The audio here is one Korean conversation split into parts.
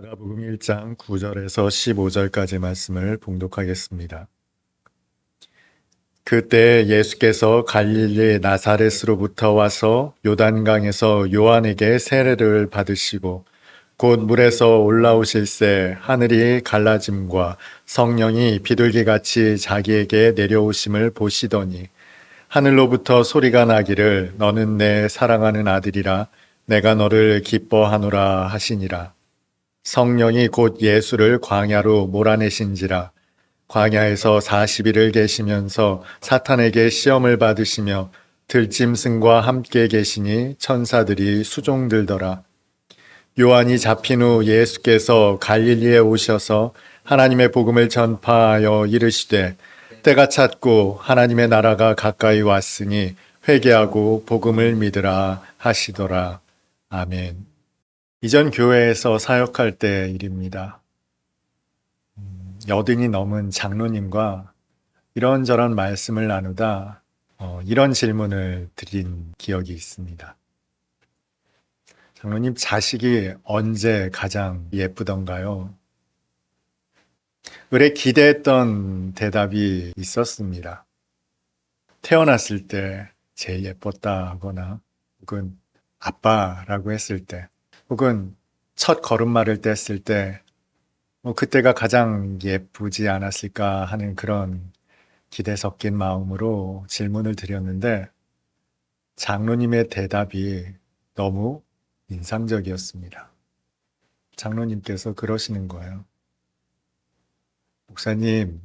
마가복음 1장 9절에서 15절까지 말씀을 봉독하겠습니다. 그때 예수께서 갈릴리 나사렛으로부터 와서 요단강에서 요한에게 세례를 받으시고 곧 물에서 올라오실새 하늘이 갈라짐과 성령이 비둘기같이 자기에게 내려오심을 보시더니 하늘로부터 소리가 나기를 너는 내 사랑하는 아들이라 내가 너를 기뻐하노라 하시니라. 성령이 곧 예수를 광야로 몰아내신지라. 광야에서 40일을 계시면서 사탄에게 시험을 받으시며 들짐승과 함께 계시니 천사들이 수종들더라. 요한이 잡힌 후 예수께서 갈릴리에 오셔서 하나님의 복음을 전파하여 이르시되 때가 찼고 하나님의 나라가 가까이 왔으니 회개하고 복음을 믿으라 하시더라. 아멘. 이전 교회에서 사역할 때 일입니다. 여든이 넘은 장로님과 이런저런 말씀을 나누다 이런 질문을 드린 기억이 있습니다. 장로님, 자식이 언제 가장 예쁘던가요? 의뢰 기대했던 대답이 있었습니다. 태어났을 때 제일 예뻤다 하거나 혹은 아빠라고 했을 때 혹은 첫 걸음마를 뗐을 때 그때가 가장 예쁘지 않았을까 하는 그런 기대 섞인 마음으로 질문을 드렸는데 장로님의 대답이 너무 인상적이었습니다. 장로님께서 그러시는 거예요. 목사님,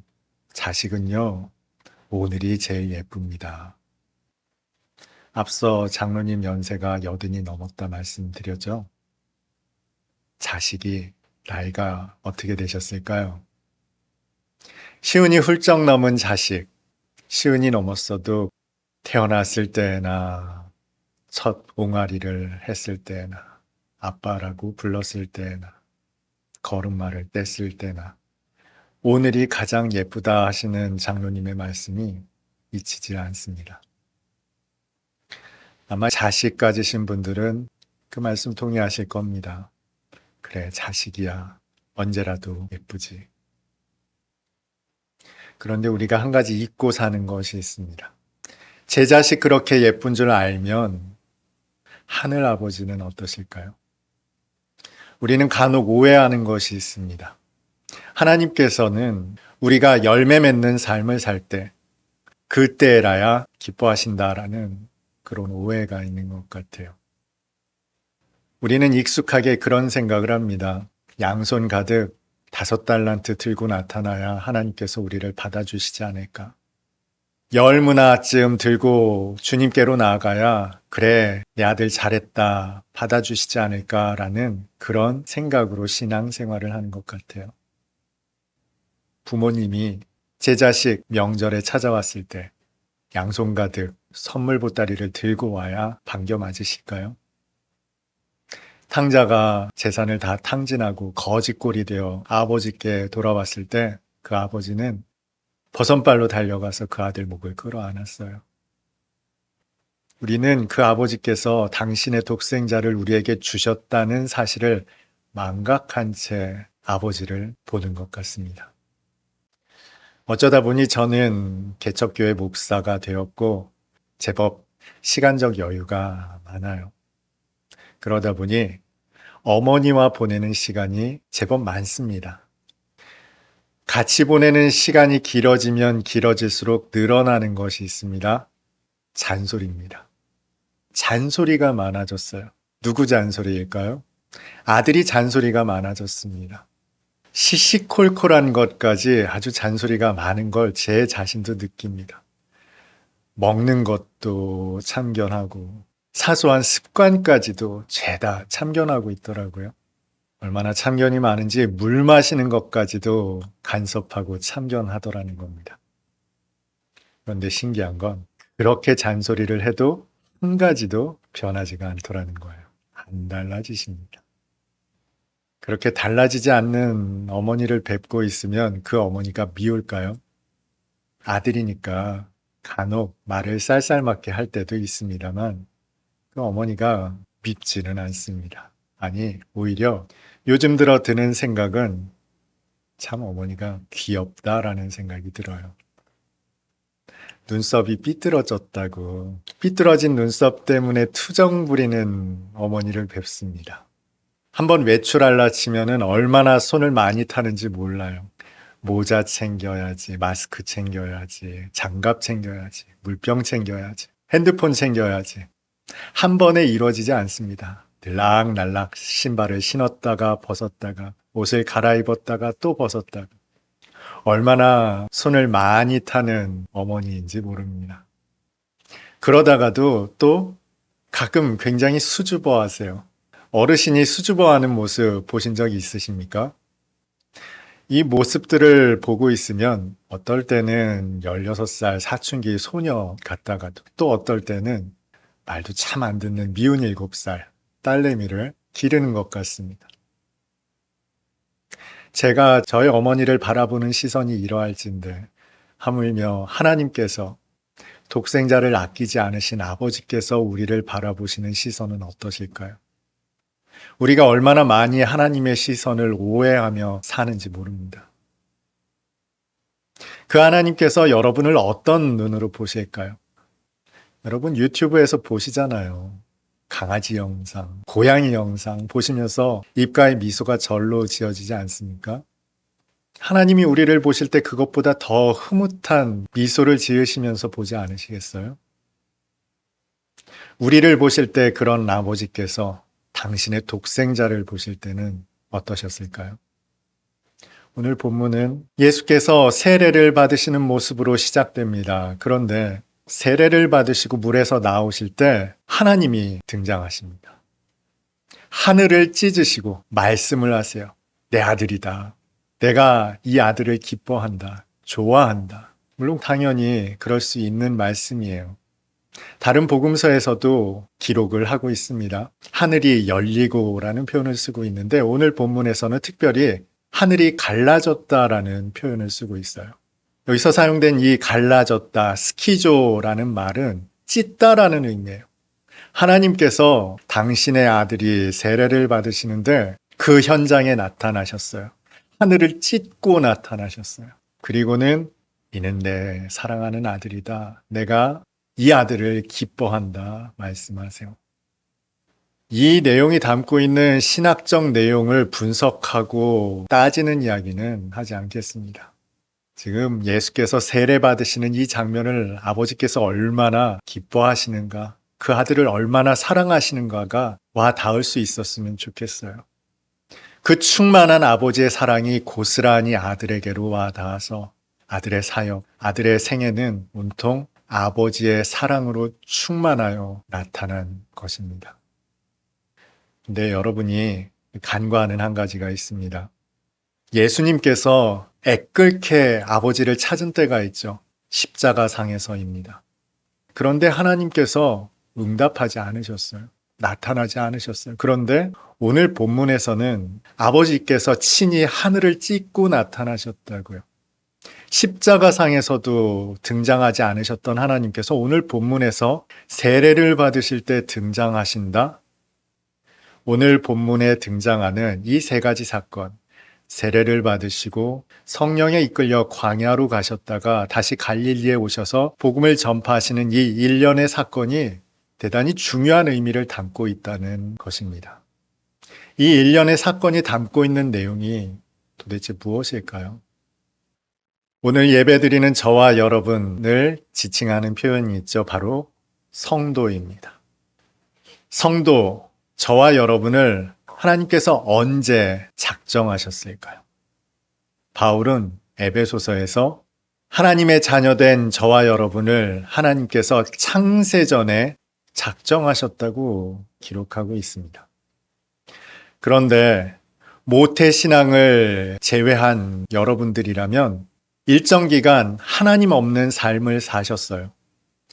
자식은요, 오늘이 제일 예쁩니다. 앞서 장로님 연세가 80이 넘었다 말씀드렸죠? 자식이 나이가 어떻게 되셨을까요? 시은이 훌쩍 넘은 자식, 시은이 넘었어도 태어났을 때나 첫 옹알이를 했을 때나 아빠라고 불렀을 때나 걸음마를 뗐을 때나 오늘이 가장 예쁘다 하시는 장로님의 말씀이 잊히질 않습니다. 아마 자식 가지신 분들은 그 말씀 동의하실 겁니다. 그래, 자식이야. 언제라도 예쁘지. 그런데 우리가 한 가지 잊고 사는 것이 있습니다. 제 자식 그렇게 예쁜 줄 알면 하늘 아버지는 어떠실까요? 우리는 간혹 오해하는 것이 있습니다. 하나님께서는 우리가 열매 맺는 삶을 살 때 그때라야 기뻐하신다라는 그런 오해가 있는 것 같아요. 우리는 익숙하게 그런 생각을 합니다. 양손 가득 5달란트 들고 나타나야 하나님께서 우리를 받아주시지 않을까. 10문화쯤 들고 주님께로 나아가야 그래, 내 아들 잘했다, 받아주시지 않을까라는 그런 생각으로 신앙생활을 하는 것 같아요. 부모님이 제 자식 명절에 찾아왔을 때 양손 가득 선물 보따리를 들고 와야 반겨 맞으실까요? 탕자가 재산을 다 탕진하고 거지꼴이 되어 아버지께 돌아왔을 때 그 아버지는 버선발로 달려가서 그 아들 목을 끌어안았어요. 우리는 그 아버지께서 당신의 독생자를 우리에게 주셨다는 사실을 망각한 채 아버지를 보는 것 같습니다. 어쩌다 보니 저는 개척교회 목사가 되었고 제법 시간적 여유가 많아요. 그러다 보니 어머니와 보내는 시간이 제법 많습니다. 같이 보내는 시간이 길어지면 길어질수록 늘어나는 것이 있습니다. 잔소리입니다. 잔소리가 많아졌어요. 누구 잔소리일까요? 아들이 잔소리가 많아졌습니다. 시시콜콜한 것까지 아주 잔소리가 많은 걸 제 자신도 느낍니다. 먹는 것도 참견하고 사소한 습관까지도 죄다 참견하고 있더라고요. 얼마나 참견이 많은지 물 마시는 것까지도 간섭하고 참견하더라는 겁니다. 그런데 신기한 건 그렇게 잔소리를 해도 한 가지도 변하지가 않더라는 거예요. 안 달라지십니다. 그렇게 달라지지 않는 어머니를 뵙고 있으면 그 어머니가 미울까요? 아들이니까 간혹 말을 쌀쌀맞게 할 때도 있습니다만 그 어머니가 밉지는 않습니다. 아니, 오히려 요즘 들어 드는 생각은 참 어머니가 귀엽다라는 생각이 들어요. 눈썹이 삐뚤어졌다고. 삐뚤어진 눈썹 때문에 투정 부리는 어머니를 뵙습니다. 한번 외출할라 치면은 얼마나 손을 많이 타는지 몰라요. 모자 챙겨야지, 마스크 챙겨야지, 장갑 챙겨야지, 물병 챙겨야지, 핸드폰 챙겨야지. 한 번에 이루어지지 않습니다. 들락날락 신발을 신었다가 벗었다가 옷을 갈아입었다가 또 벗었다가 얼마나 손을 많이 타는 어머니인지 모릅니다. 그러다가도 또 가끔 굉장히 수줍어하세요. 어르신이 수줍어하는 모습 보신 적 있으십니까? 이 모습들을 보고 있으면 어떨 때는 16살 사춘기 소녀 같다가도 또 어떨 때는 말도 참 안 듣는 미운 7살 딸내미를 기르는 것 같습니다. 제가 저희 어머니를 바라보는 시선이 이러할진데 하물며 하나님께서 독생자를 아끼지 않으신 아버지께서 우리를 바라보시는 시선은 어떠실까요? 우리가 얼마나 많이 하나님의 시선을 오해하며 사는지 모릅니다. 그 하나님께서 여러분을 어떤 눈으로 보실까요? 여러분 유튜브에서 보시잖아요. 강아지 영상, 고양이 영상 보시면서 입가에 미소가 절로 지어지지 않습니까? 하나님이 우리를 보실 때 그것보다 더 흐뭇한 미소를 지으시면서 보지 않으시겠어요? 우리를 보실 때 그런 아버지께서 당신의 독생자를 보실 때는 어떠셨을까요? 오늘 본문은 예수께서 세례를 받으시는 모습으로 시작됩니다. 그런데 세례를 받으시고 물에서 나오실 때 하나님이 등장하십니다. 하늘을 찢으시고 말씀을 하세요. 내 아들이다. 내가 이 아들을 기뻐한다. 좋아한다. 물론 당연히 그럴 수 있는 말씀이에요. 다른 복음서에서도 기록을 하고 있습니다. 하늘이 열리고라는 표현을 쓰고 있는데 오늘 본문에서는 특별히 하늘이 갈라졌다라는 표현을 쓰고 있어요. 여기서 사용된 이 갈라졌다, 스키조라는 말은 찢다라는 의미예요. 하나님께서 당신의 아들이 세례를 받으시는데 그 현장에 나타나셨어요. 하늘을 찢고 나타나셨어요. 그리고는 이는 내 사랑하는 아들이다. 내가 이 아들을 기뻐한다 말씀하세요. 이 내용이 담고 있는 신학적 내용을 분석하고 따지는 이야기는 하지 않겠습니다. 지금 예수께서 세례 받으시는 이 장면을 아버지께서 얼마나 기뻐하시는가, 그 아들을 얼마나 사랑하시는가가 와 닿을 수 있었으면 좋겠어요. 그 충만한 아버지의 사랑이 고스란히 아들에게로 와 닿아서 아들의 사역, 아들의 생애는 온통 아버지의 사랑으로 충만하여 나타난 것입니다. 근데 여러분이 간과하는 한 가지가 있습니다. 예수님께서 애끓게 아버지를 찾은 때가 있죠. 십자가상에서입니다. 그런데 하나님께서 응답하지 않으셨어요. 나타나지 않으셨어요. 그런데 오늘 본문에서는 아버지께서 친히 하늘을 찢고 나타나셨다고요. 십자가상에서도 등장하지 않으셨던 하나님께서 오늘 본문에서 세례를 받으실 때 등장하신다. 오늘 본문에 등장하는 이 세 가지 사건, 세례를 받으시고 성령에 이끌려 광야로 가셨다가 다시 갈릴리에 오셔서 복음을 전파하시는 이 일련의 사건이 대단히 중요한 의미를 담고 있다는 것입니다. 이 일련의 사건이 담고 있는 내용이 도대체 무엇일까요? 오늘 예배드리는 저와 여러분을 지칭하는 표현이 있죠. 바로 성도입니다. 성도, 저와 여러분을 하나님께서 언제 작정하셨을까요? 바울은 에베소서에서 하나님의 자녀된 저와 여러분을 하나님께서 창세전에 작정하셨다고 기록하고 있습니다. 그런데 모태신앙을 제외한 여러분들이라면 일정 기간 하나님 없는 삶을 사셨어요.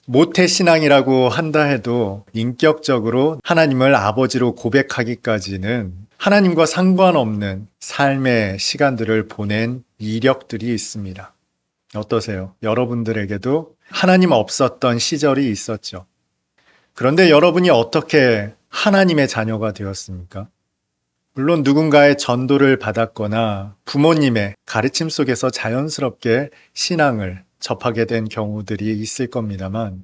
모태신앙이라고 한다 해도 인격적으로 하나님을 아버지로 고백하기까지는 하나님과 상관없는 삶의 시간들을 보낸 이력들이 있습니다. 어떠세요? 여러분들에게도 하나님 없었던 시절이 있었죠. 그런데 여러분이 어떻게 하나님의 자녀가 되었습니까? 물론 누군가의 전도를 받았거나 부모님의 가르침 속에서 자연스럽게 신앙을 접하게 된 경우들이 있을 겁니다만,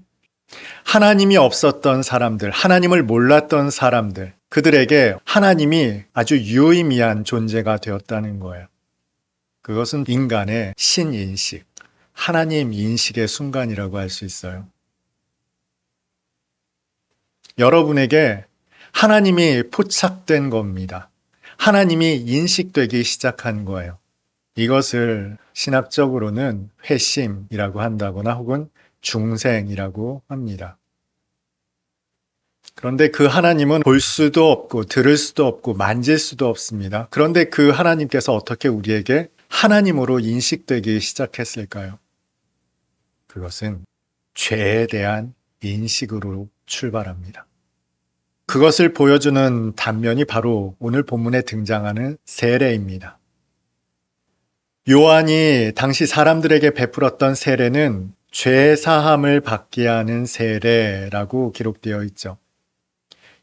하나님이 없었던 사람들, 하나님을 몰랐던 사람들, 그들에게 하나님이 아주 유의미한 존재가 되었다는 거예요. 그것은 인간의 신인식, 하나님 인식의 순간이라고 할 수 있어요. 여러분에게 하나님이 포착된 겁니다. 하나님이 인식되기 시작한 거예요. 이것을 신학적으로는 회심이라고 한다거나 혹은 중생이라고 합니다. 그런데 그 하나님은 볼 수도 없고 들을 수도 없고 만질 수도 없습니다. 그런데 그 하나님께서 어떻게 우리에게 하나님으로 인식되기 시작했을까요? 그것은 죄에 대한 인식으로 출발합니다. 그것을 보여주는 단면이 바로 오늘 본문에 등장하는 세례입니다. 요한이 당시 사람들에게 베풀었던 세례는 죄 사함을 받게 하는 세례라고 기록되어 있죠.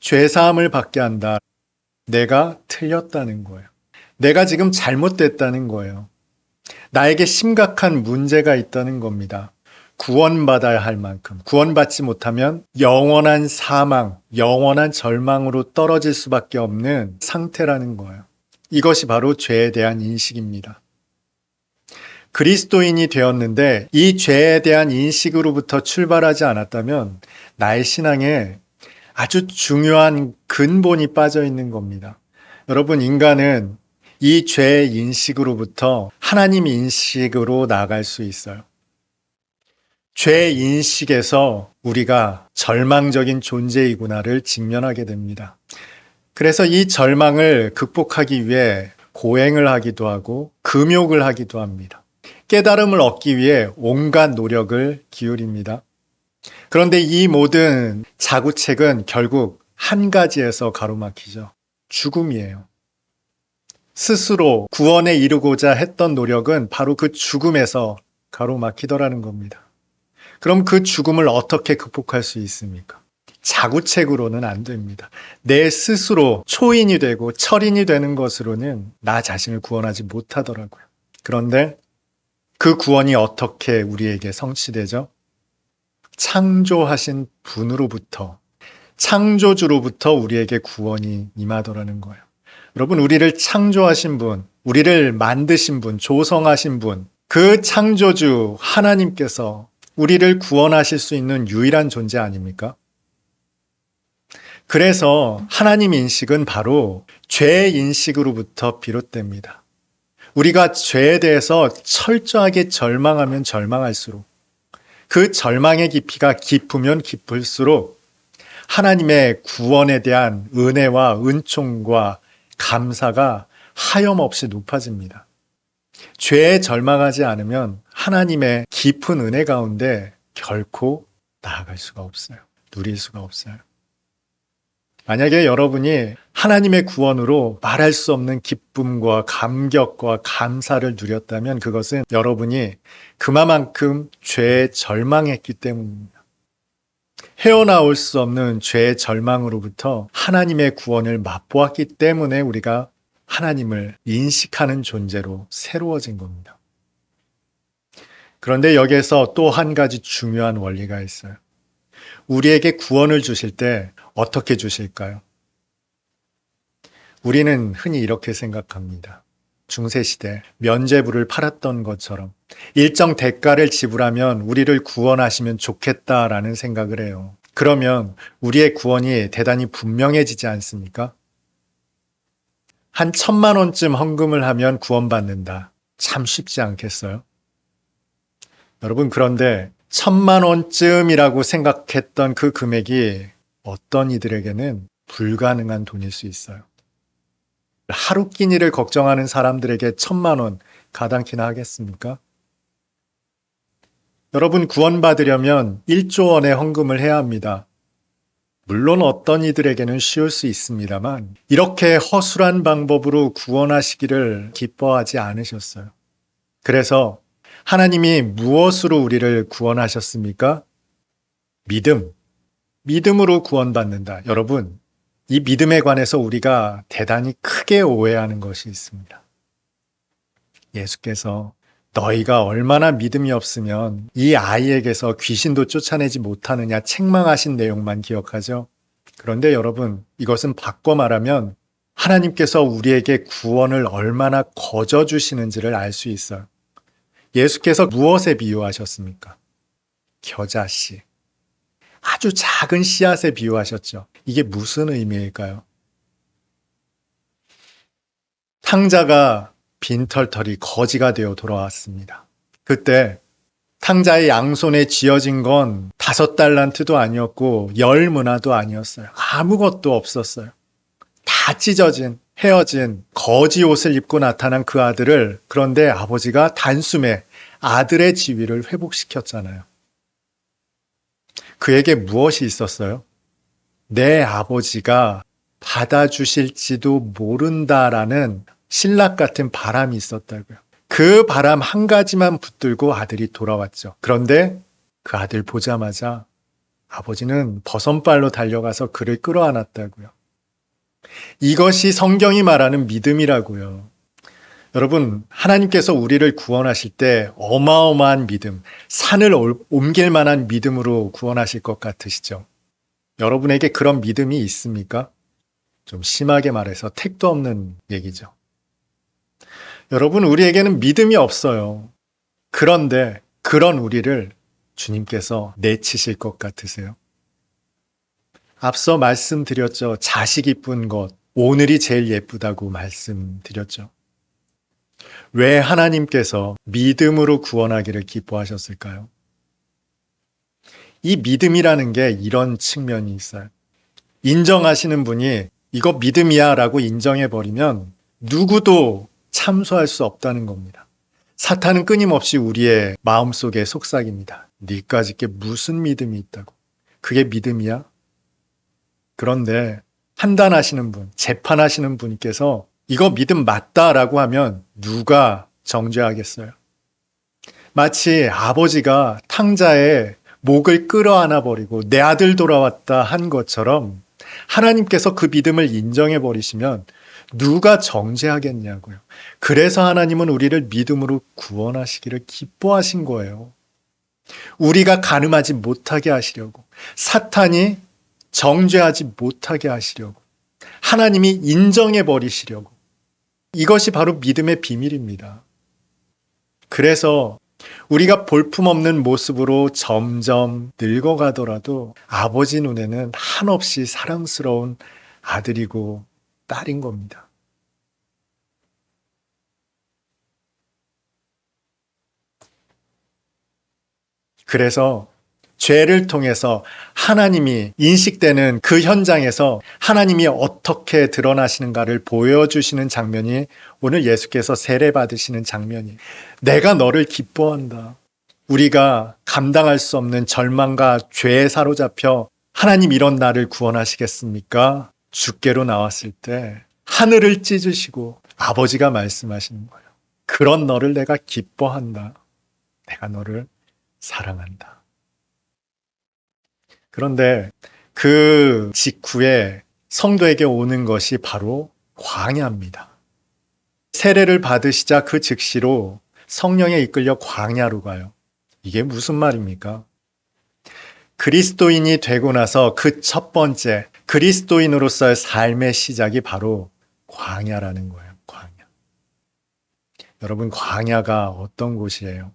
죄 사함을 받게 한다. 내가 틀렸다는 거예요. 내가 지금 잘못됐다는 거예요. 나에게 심각한 문제가 있다는 겁니다. 구원받아야 할 만큼, 구원받지 못하면 영원한 사망, 영원한 절망으로 떨어질 수밖에 없는 상태라는 거예요. 이것이 바로 죄에 대한 인식입니다. 그리스도인이 되었는데 이 죄에 대한 인식으로부터 출발하지 않았다면 나의 신앙에 아주 중요한 근본이 빠져 있는 겁니다. 여러분, 인간은 이 죄의 인식으로부터 하나님 인식으로 나아갈 수 있어요. 죄 인식에서 우리가 절망적인 존재이구나를 직면하게 됩니다. 그래서 이 절망을 극복하기 위해 고행을 하기도 하고 금욕을 하기도 합니다. 깨달음을 얻기 위해 온갖 노력을 기울입니다. 그런데 이 모든 자구책은 결국 한 가지에서 가로막히죠. 죽음이에요. 스스로 구원에 이르고자 했던 노력은 바로 그 죽음에서 가로막히더라는 겁니다. 그럼 그 죽음을 어떻게 극복할 수 있습니까? 자구책으로는 안 됩니다. 내 스스로 초인이 되고 철인이 되는 것으로는 나 자신을 구원하지 못하더라고요. 그런데 그 구원이 어떻게 우리에게 성취되죠? 창조하신 분으로부터, 창조주로부터 우리에게 구원이 임하더라는 거예요. 여러분, 우리를 창조하신 분, 우리를 만드신 분, 조성하신 분, 그 창조주 하나님께서 우리를 구원하실 수 있는 유일한 존재 아닙니까? 그래서 하나님 인식은 바로 죄 인식으로부터 비롯됩니다. 우리가 죄에 대해서 철저하게 절망하면 절망할수록, 그 절망의 깊이가 깊으면 깊을수록 하나님의 구원에 대한 은혜와 은총과 감사가 하염없이 높아집니다. 죄에 절망하지 않으면 하나님의 깊은 은혜 가운데 결코 나아갈 수가 없어요. 누릴 수가 없어요. 만약에 여러분이 하나님의 구원으로 말할 수 없는 기쁨과 감격과 감사를 누렸다면 그것은 여러분이 그만큼 죄에 절망했기 때문입니다. 헤어나올 수 없는 죄의 절망으로부터 하나님의 구원을 맛보았기 때문에 우리가 하나님을 인식하는 존재로 새로워진 겁니다. 그런데 여기에서 또 한 가지 중요한 원리가 있어요. 우리에게 구원을 주실 때 어떻게 주실까요? 우리는 흔히 이렇게 생각합니다. 중세시대 면죄부를 팔았던 것처럼 일정 대가를 지불하면 우리를 구원하시면 좋겠다라는 생각을 해요. 그러면 우리의 구원이 대단히 분명해지지 않습니까? 한 1,000만 원쯤 헌금을 하면 구원받는다. 참 쉽지 않겠어요? 여러분, 그런데 1,000만 원쯤이라고 생각했던 그 금액이 어떤 이들에게는 불가능한 돈일 수 있어요. 하루 끼니를 걱정하는 사람들에게 1,000만 원 가당키나 하겠습니까? 여러분, 구원받으려면 1조 원의 헌금을 해야 합니다. 물론 어떤 이들에게는 쉬울 수 있습니다만 이렇게 허술한 방법으로 구원하시기를 기뻐하지 않으셨어요. 그래서 하나님이 무엇으로 우리를 구원하셨습니까? 믿음으로 구원받는다. 여러분, 이 믿음에 관해서 우리가 대단히 크게 오해하는 것이 있습니다. 예수께서 너희가 얼마나 믿음이 없으면 이 아이에게서 귀신도 쫓아내지 못하느냐 책망하신 내용만 기억하죠. 그런데 여러분, 이것은 바꿔 말하면 하나님께서 우리에게 구원을 얼마나 거저 주시는지를 알 수 있어요. 예수께서 무엇에 비유하셨습니까? 겨자씨. 아주 작은 씨앗에 비유하셨죠. 이게 무슨 의미일까요? 탕자가 빈털털이 거지가 되어 돌아왔습니다. 그때 탕자의 양손에 쥐어진 건 5달란트도 아니었고 10문화도 아니었어요. 아무것도 없었어요. 다 찢어진, 헤어진 거지 옷을 입고 나타난 그 아들을, 그런데 아버지가 단숨에 아들의 지위를 회복시켰잖아요. 그에게 무엇이 있었어요? 내 아버지가 받아주실지도 모른다라는 신락 같은 바람이 있었다고요. 그 바람 한 가지만 붙들고 아들이 돌아왔죠. 그런데 그 아들 보자마자 아버지는 버선발로 달려가서 그를 끌어안았다고요. 이것이 성경이 말하는 믿음이라고요. 여러분, 하나님께서 우리를 구원하실 때 어마어마한 믿음, 산을 옮길 만한 믿음으로 구원하실 것 같으시죠? 여러분에게 그런 믿음이 있습니까? 좀 심하게 말해서 택도 없는 얘기죠. 여러분, 우리에게는 믿음이 없어요. 그런데 그런 우리를 주님께서 내치실 것 같으세요? 앞서 말씀드렸죠. 자식 이쁜 것, 오늘이 제일 예쁘다고 말씀드렸죠. 왜 하나님께서 믿음으로 구원하기를 기뻐하셨을까요? 이 믿음이라는 게 이런 측면이 있어요. 인정하시는 분이 이거 믿음이야 라고 인정해버리면 누구도 참소할 수 없다는 겁니다. 사탄은 끊임없이 우리의 마음속에 속삭입니다. 니까짓 게 무슨 믿음이 있다고. 그게 믿음이야? 그런데 판단하시는 분, 재판하시는 분께서 이거 믿음 맞다라고 하면 누가 정죄하겠어요? 마치 아버지가 탕자의 목을 끌어안아 버리고 내 아들 돌아왔다 한 것처럼 하나님께서 그 믿음을 인정해 버리시면 누가 정죄하겠냐고요. 그래서 하나님은 우리를 믿음으로 구원하시기를 기뻐하신 거예요. 우리가 간음하지 못하게 하시려고, 사탄이 정죄하지 못하게 하시려고, 하나님이 인정해 버리시려고. 이것이 바로 믿음의 비밀입니다. 그래서 우리가 볼품없는 모습으로 점점 늙어가더라도 아버지 눈에는 한없이 사랑스러운 아들이고 딸인 겁니다. 그래서 죄를 통해서 하나님이 인식되는 그 현장에서 하나님이 어떻게 드러나시는가를 보여주시는 장면이 오늘 예수께서 세례 받으시는 장면이에요. 내가 너를 기뻐한다. 우리가 감당할 수 없는 절망과 죄에 사로잡혀 하나님 이런 나를 구원하시겠습니까? 주께로 나왔을 때 하늘을 찢으시고 아버지가 말씀하시는 거예요. 그런 너를 내가 기뻐한다. 내가 너를 사랑한다. 그런데 그 직후에 성도에게 오는 것이 바로 광야입니다. 세례를 받으시자 그 즉시로 성령에 이끌려 광야로 가요. 이게 무슨 말입니까? 그리스도인이 되고 나서 그 첫 번째 그리스도인으로서의 삶의 시작이 바로 광야라는 거예요. 광야. 여러분, 광야가 어떤 곳이에요?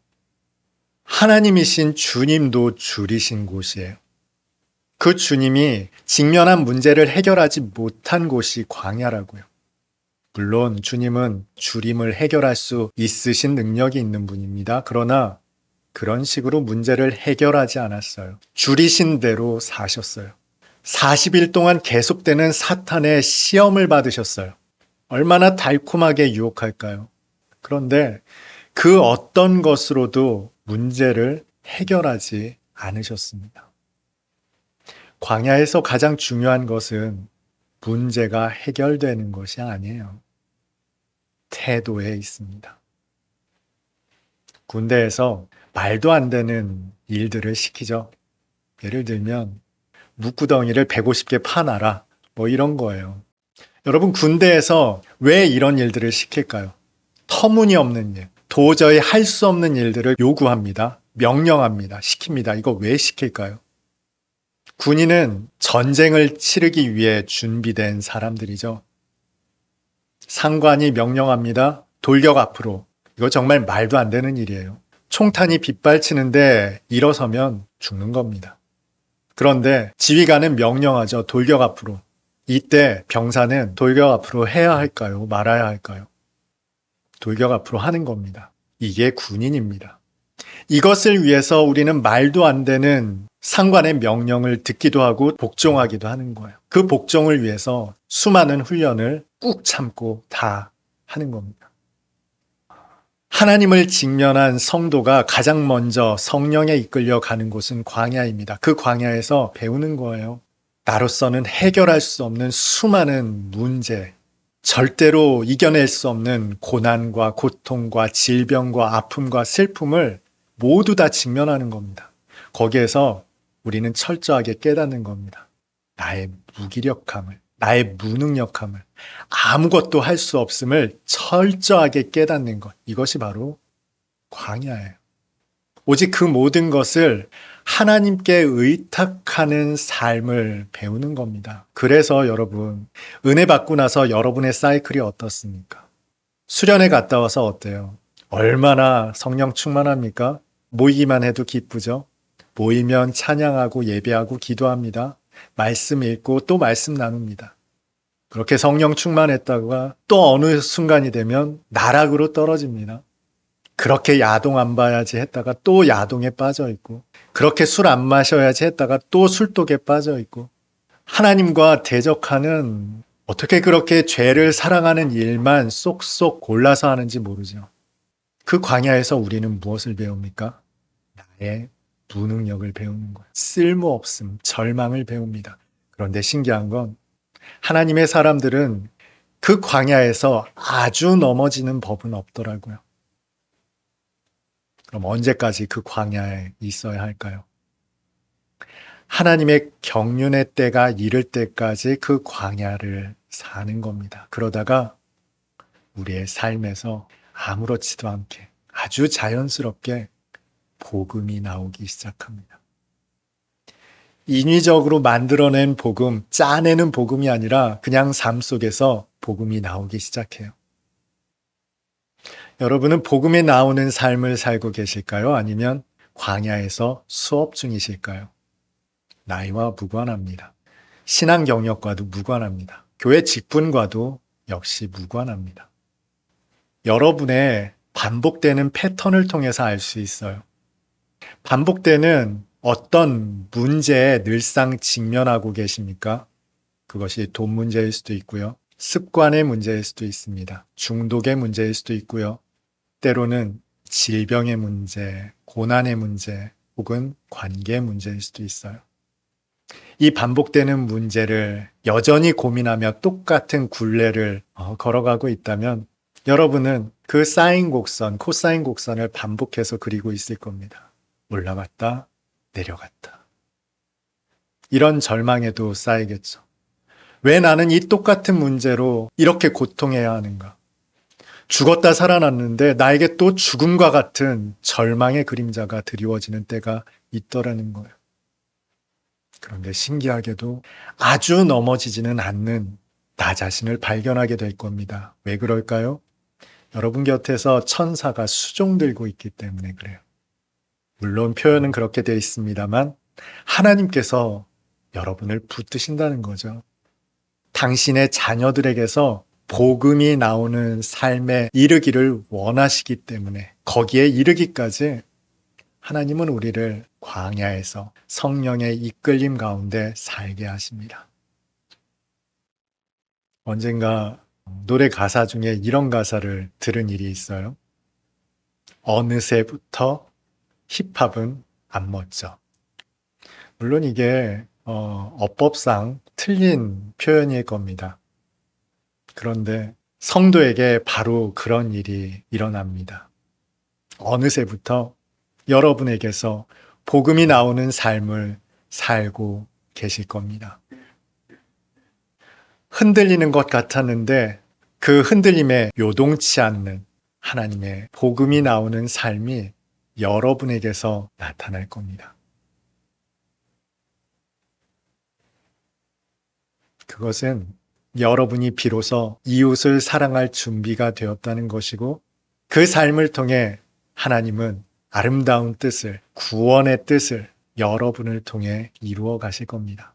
하나님이신 주님도 줄이신 곳이에요. 그 주님이 직면한 문제를 해결하지 못한 곳이 광야라고요. 물론 주님은 줄임을 해결할 수 있으신 능력이 있는 분입니다. 그러나 그런 식으로 문제를 해결하지 않았어요. 줄이신 대로 사셨어요. 40일 동안 계속되는 사탄의 시험을 받으셨어요. 얼마나 달콤하게 유혹할까요? 그런데 그 어떤 것으로도 문제를 해결하지 않으셨습니다. 광야에서 가장 중요한 것은 문제가 해결되는 것이 아니에요. 태도에 있습니다. 군대에서 말도 안 되는 일들을 시키죠. 예를 들면 묵구덩이를 150개 파놔라. 뭐 이런 거예요. 여러분, 군대에서 왜 이런 일들을 시킬까요? 터무니없는 일, 도저히 할 수 없는 일들을 요구합니다. 명령합니다. 시킵니다. 이거 왜 시킬까요? 군인은 전쟁을 치르기 위해 준비된 사람들이죠. 상관이 명령합니다. 돌격 앞으로. 이거 정말 말도 안 되는 일이에요. 총탄이 빗발치는데 일어서면 죽는 겁니다. 그런데 지휘관은 명령하죠. 돌격 앞으로. 이때 병사는 돌격 앞으로 해야 할까요? 말아야 할까요? 돌격 앞으로 하는 겁니다. 이게 군인입니다. 이것을 위해서 우리는 말도 안 되는 상관의 명령을 듣기도 하고 복종하기도 하는 거예요. 그 복종을 위해서 수많은 훈련을 꾹 참고 다 하는 겁니다. 하나님을 직면한 성도가 가장 먼저 성령에 이끌려 가는 곳은 광야입니다. 그 광야에서 배우는 거예요. 나로서는 해결할 수 없는 수많은 문제, 절대로 이겨낼 수 없는 고난과 고통과 질병과 아픔과 슬픔을 모두 다 직면하는 겁니다. 거기에서 우리는 철저하게 깨닫는 겁니다. 나의 무기력함을, 나의 무능력함을, 아무것도 할 수 없음을 철저하게 깨닫는 것. 이것이 바로 광야예요. 오직 그 모든 것을 하나님께 의탁하는 삶을 배우는 겁니다. 그래서 여러분, 은혜 받고 나서 여러분의 사이클이 어떻습니까? 수련회 갔다 와서 어때요? 얼마나 성령 충만합니까? 모이기만 해도 기쁘죠? 모이면 찬양하고 예배하고 기도합니다. 말씀 읽고 또 말씀 나눕니다. 그렇게 성령 충만했다가 또 어느 순간이 되면 나락으로 떨어집니다. 그렇게 야동 안 봐야지 했다가 또 야동에 빠져 있고, 그렇게 술 안 마셔야지 했다가 또 술독에 빠져 있고, 하나님과 대적하는, 어떻게 그렇게 죄를 사랑하는 일만 쏙쏙 골라서 하는지 모르죠. 그 광야에서 우리는 무엇을 배웁니까? 나의 무능력을 배우는 거예요. 쓸모없음, 절망을 배웁니다. 그런데 신기한 건 하나님의 사람들은 그 광야에서 아주 넘어지는 법은 없더라고요. 그럼 언제까지 그 광야에 있어야 할까요? 하나님의 경륜의 때가 이를 때까지 그 광야를 사는 겁니다. 그러다가 우리의 삶에서 아무렇지도 않게 아주 자연스럽게 복음이 나오기 시작합니다. 인위적으로 만들어낸 복음, 짜내는 복음이 아니라 그냥 삶 속에서 복음이 나오기 시작해요. 여러분은 복음에 나오는 삶을 살고 계실까요? 아니면 광야에서 수업 중이실까요? 나이와 무관합니다. 신앙 경력과도 무관합니다. 교회 직분과도 역시 무관합니다. 여러분의 반복되는 패턴을 통해서 알 수 있어요. 반복되는 어떤 문제에 늘상 직면하고 계십니까? 그것이 돈 문제일 수도 있고요. 습관의 문제일 수도 있습니다. 중독의 문제일 수도 있고요. 때로는 질병의 문제, 고난의 문제, 혹은 관계의 문제일 수도 있어요. 이 반복되는 문제를 여전히 고민하며 똑같은 굴레를 걸어가고 있다면 여러분은 그 사인 곡선, 코사인 곡선을 반복해서 그리고 있을 겁니다. 올라갔다, 내려갔다. 이런 절망에도 쌓이겠죠. 왜 나는 이 똑같은 문제로 이렇게 고통해야 하는가? 죽었다 살아났는데 나에게 또 죽음과 같은 절망의 그림자가 드리워지는 때가 있더라는 거예요. 그런데 신기하게도 아주 넘어지지는 않는 나 자신을 발견하게 될 겁니다. 왜 그럴까요? 여러분 곁에서 천사가 수종 들고 있기 때문에 그래요. 물론 표현은 그렇게 되어 있습니다만 하나님께서 여러분을 붙드신다는 거죠. 당신의 자녀들에게서 복음이 나오는 삶에 이르기를 원하시기 때문에 거기에 이르기까지 하나님은 우리를 광야에서 성령의 이끌림 가운데 살게 하십니다. 언젠가 노래 가사 중에 이런 가사를 들은 일이 있어요. 어느새부터 힙합은 안 멋져. 물론 이게 어법상 틀린 표현일 겁니다. 그런데 성도에게 바로 그런 일이 일어납니다. 어느새부터 여러분에게서 복음이 나오는 삶을 살고 계실 겁니다. 흔들리는 것 같았는데 그 흔들림에 요동치 않는 하나님의 복음이 나오는 삶이 여러분에게서 나타날 겁니다. 그것은 여러분이 비로소 이웃을 사랑할 준비가 되었다는 것이고 그 삶을 통해 하나님은 아름다운 뜻을, 구원의 뜻을 여러분을 통해 이루어 가실 겁니다.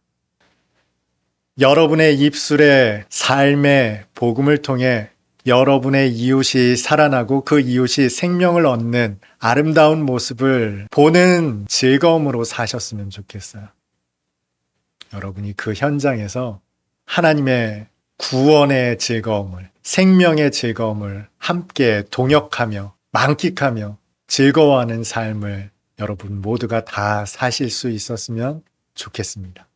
여러분의 입술의 삶의 복음을 통해 여러분의 이웃이 살아나고 그 이웃이 생명을 얻는 아름다운 모습을 보는 즐거움으로 사셨으면 좋겠어요. 여러분이 그 현장에서 하나님의 구원의 즐거움을, 생명의 즐거움을 함께 동역하며 만끽하며 즐거워하는 삶을 여러분 모두가 다 사실 수 있었으면 좋겠습니다.